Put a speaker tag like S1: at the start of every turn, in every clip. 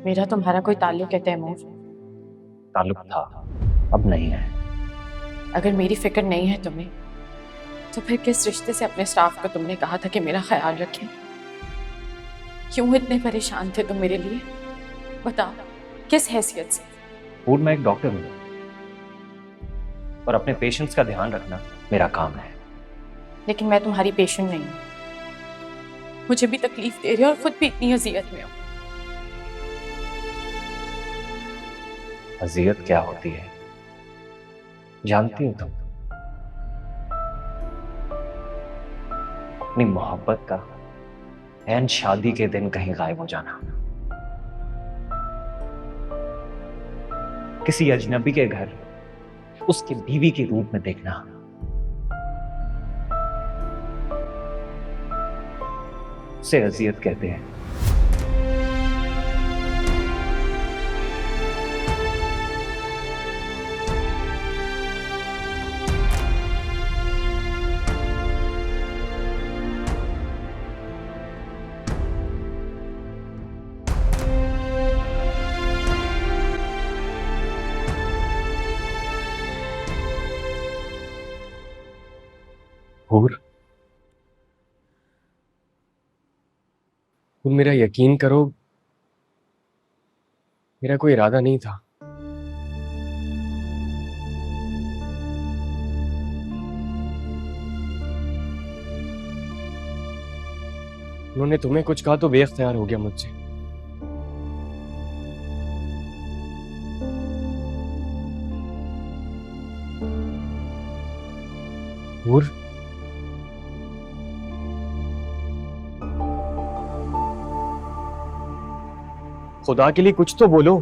S1: मेरा तुम्हारा कोई ताल्लुक है तैमूर?
S2: ताल्लुक था, अब नहीं है।
S1: अगर मेरी फिक्र नहीं है तुम्हें तो फिर किस रिश्ते से अपने स्टाफ को तुमने कहा था कि मेरा ख्याल रखें? क्यों इतने परेशान थे तुम मेरे लिए? बताओ, किस हैसियत से?
S2: और मैं एक डॉक्टर हूँ और अपने पेशेंट्स का ध्यान रखना मेरा काम है।
S1: लेकिन मैं तुम्हारी पेशेंट नहीं हूँ। मुझे भी तकलीफ दे रही हो और खुद भी इतनी अजियत में हो।
S2: अजियत क्या होती है जानती हो तुम? अपनी मोहब्बत का एन शादी के दिन कहीं गायब हो जाना, किसी अजनबी के घर उसकी बीवी के रूप में देखना, उसे अजियत कहते हैं।
S3: हूर, तुम मेरा यकीन करो, मेरा कोई इरादा नहीं था। उन्होंने तुम्हें कुछ कहा तो बेख्तियार हो गया मुझसे। हूर, खुदा के लिए कुछ तो बोलो।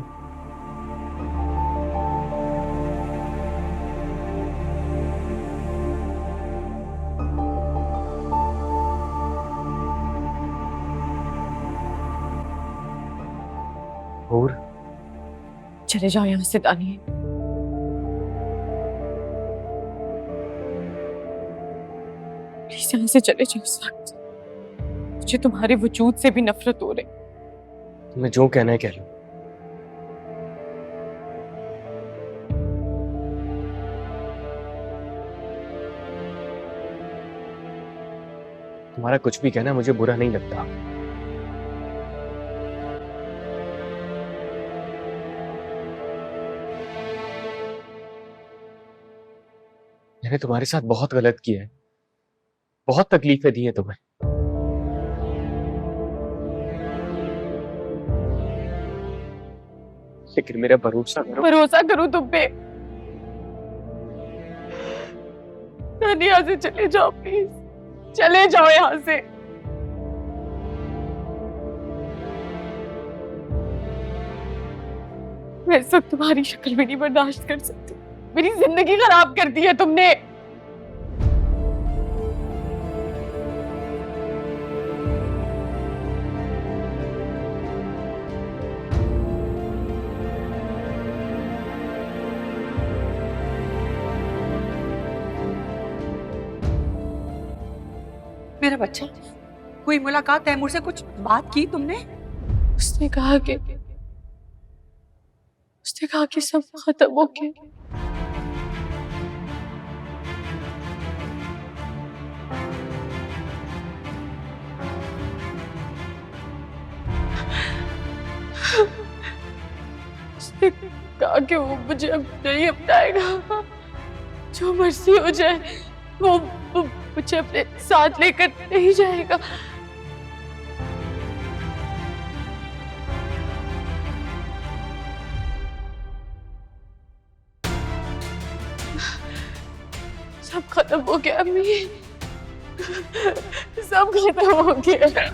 S3: हूर,
S1: चले जाओ यहाँ से दानिए। प्लीज यहाँ से चले जाओ इस वक्त। मुझे तुम्हारे वजूद से भी नफरत हो रही।
S3: तुम्हें जो कहना है कह लो। तुम्हारा कुछ भी कहना मुझे बुरा नहीं लगता। मैंने तुम्हारे साथ बहुत गलत किया है, बहुत तकलीफें दी हैं तुम्हें। लेकिन मेरा भरोसा करो।
S1: भरोसा करो तुम पे। नानी, यहाँ से चले जाओ प्लीज। चले जाओ यहाँ से। मैं इस वक्त तुम्हारी शक्ल भी नहीं बर्दाश्त कर सकती। मेरी जिंदगी खराब कर दी है तुमने।
S4: मेरा बच्चा, कोई मुलाकात तैमूर से कुछ बात की तुमने?
S1: उसने कहा कि सब खत्म हो गया। उसने कहा कि वो मुझे अब नहीं अपनाएगा। जो मर्जी हो जाए, वो मुझे अपने साथ लेकर नहीं जाएगा। सब खत्म हो गया अम्मी। सब खत्म हो गया।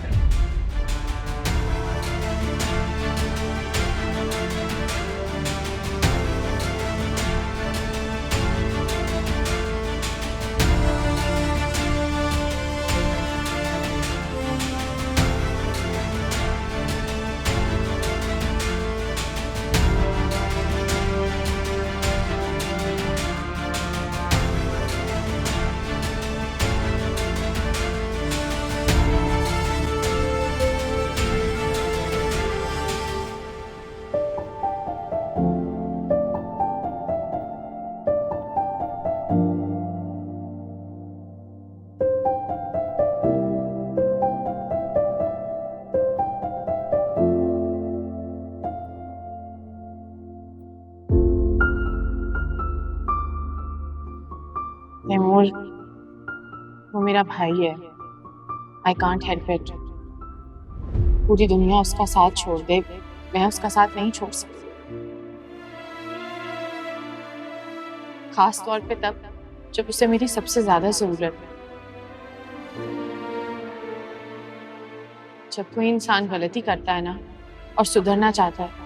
S1: तैमूर, वो मेरा भाई है। I can't help it. पूरी दुनिया उसका साथ छोड़ दे, मैं उसका साथ नहीं छोड़ सकती। खास तौर पे तब जब उसे मेरी सबसे ज्यादा जरूरत है। जब कोई इंसान गलती करता है ना और सुधरना चाहता है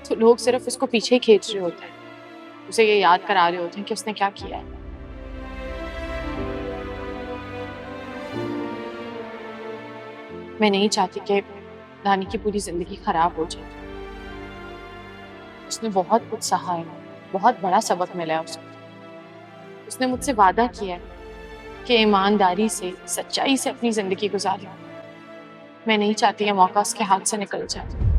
S1: तो लोग सिर्फ उसको पीछे ही खींच रहे होते हैं, उसे ये याद करा रहे होते हैं कि उसने क्या किया है। मैं नहीं चाहती कि दानी की पूरी जिंदगी खराब हो जाए। उसने बहुत कुछ सहा है, बहुत बड़ा सबक मिला है उसको। उसने मुझसे वादा किया है कि ईमानदारी से, सच्चाई से अपनी जिंदगी गुजारे। मैं नहीं चाहती ये मौका उसके हाथ से निकल जाए।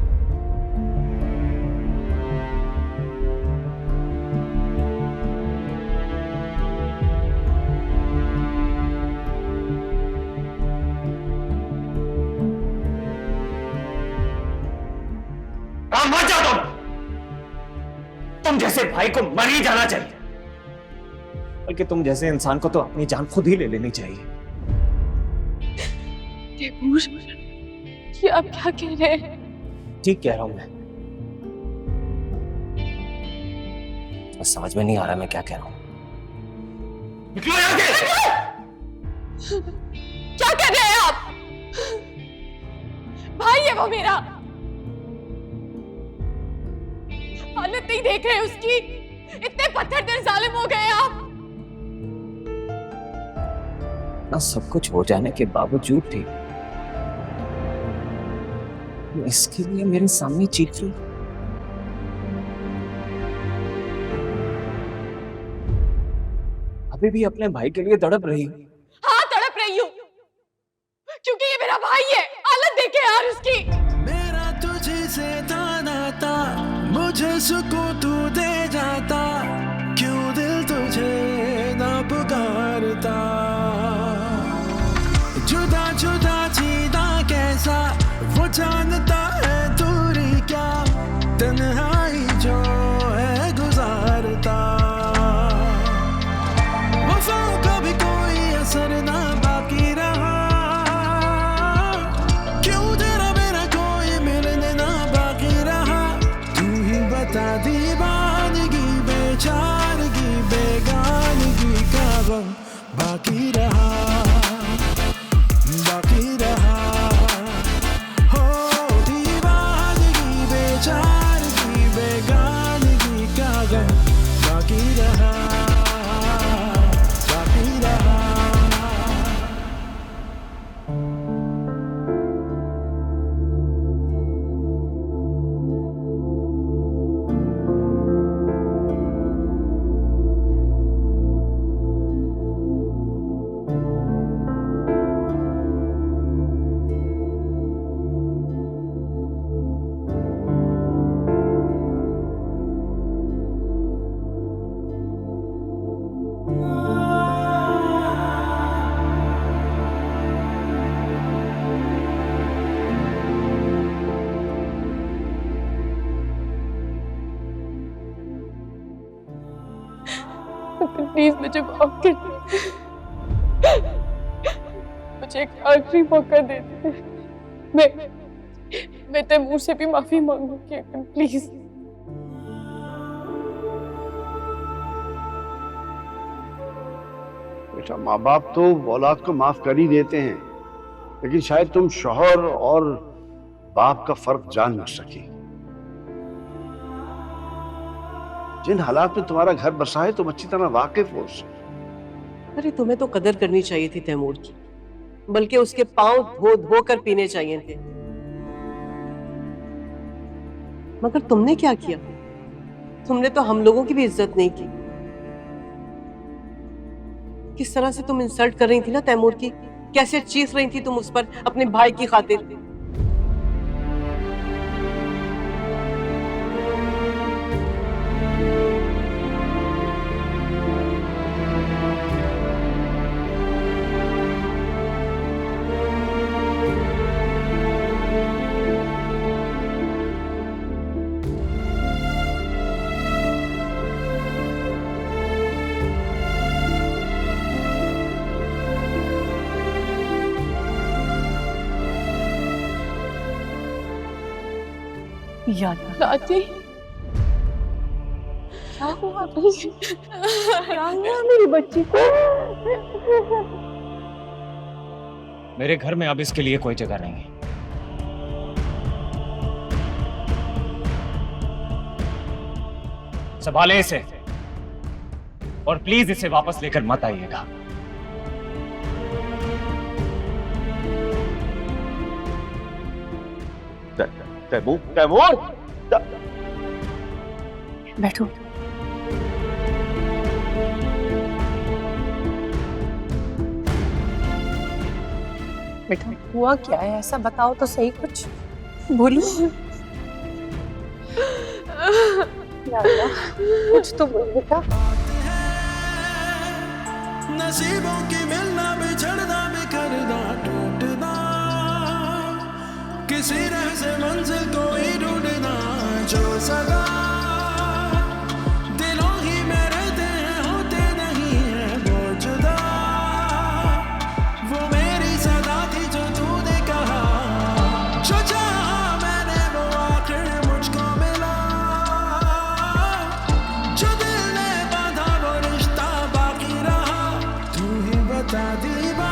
S2: मर जाओ तुम जैसे भाई को मर ही जाना चाहिए, बल्कि तुम जैसे इंसान को तो अपनी जान खुद ही ले लेनी चाहिए।
S1: तैमूर, ये आप क्या कह रहे हैं?
S2: ठीक कह रहा हूं मैं। बस समझ में नहीं आ रहा मैं क्या कह रहा हूं। निकलो यहां से!
S1: क्या कर रहे हैं आप? भाई है वो मेरा। हालत नहीं देख रहे उसकी? इतने पत्थर दिल जालिम हो गए आप।
S2: ना सब कुछ हो जाने के बावजूद भी इसके लिए मेरे सामने चीख रही। अभी भी अपने भाई के लिए तड़प रही।
S1: हाँ, तड़प रही हूँ, क्योंकि ये मेरा भाई है। हालत देखे यार उसकी।
S5: मेरा तुझे से था नाता, मुझे सुकून तू दे जाता, क्यों दिल तुझे ना पुकारता। जुदा जुदा जीना कैसा, वो जानता है दूरी क्या, तन्हाई जो है गुजारता। वफाओं का भी कोई असर ना बाकी रहा, क्यों तेरा मेरा कोई मिलने ना बाकी रहा। तू ही बता दीवानगी, बेचारगी, बेगानगी का गम बाकी रहा, बाकी रहा। हो दीवानगी, बेचारगी, बेगानगी का गम बाकी रहा, बाकी रहा।
S1: प्लीज मुझे माफ कर दे। मुझे एक आखिरी मौका दे दे। मैं तैमूर से भी माफी मांगूंगी, प्लीज।
S6: बेटा, माँ बाप तो औलाद को माफ कर ही देते हैं, लेकिन शायद तुम शौहर और बाप का फर्क जान न सकी। जिन हालात में तुम्हारा घर बसा है तुम अच्छी तरह वाकिफ हो उससे।
S7: अरे तुम्हें तो कदर करनी चाहिए थी तैमूर की, बल्कि उसके पांव धो धो कर पीने चाहिए थे। मगर तुमने क्या किया? तुमने तो हम लोगों की भी इज्जत नहीं की। किस तरह से तुम इंसल्ट कर रही थी ना तैमूर की, कैसे चीख रही थी तुम उस पर अपने भाई की खातिर। याद
S1: दादी
S7: क्या हुआ क्या हुआ मेरी बच्ची को?
S2: मेरे घर में अब इसके लिए कोई जगह नहीं है। संभाले इसे और प्लीज इसे वापस लेकर मत आइएगा।
S3: तैमूर, तैमूर,
S1: बैठो।
S4: बेटा हुआ क्या है, ऐसा बताओ तो सही, कुछ बोलो। या अल्लाह, कुछ तो बोल बेटा।
S5: नसीबों की मिलना बिछड़ना बिखरना टूटना, किसी राह से मंजिल को ही ढूंढना, जो सदा दिलों ही में रहते हैं होते नहीं है वो जुदा, वो मेरी सदा थी जो तूने कहा, जो चाहा मैंने वो आखिर मुझको मिला, जो दिल ने बांधा वो रिश्ता बाकी रहा, तू ही बता दीवार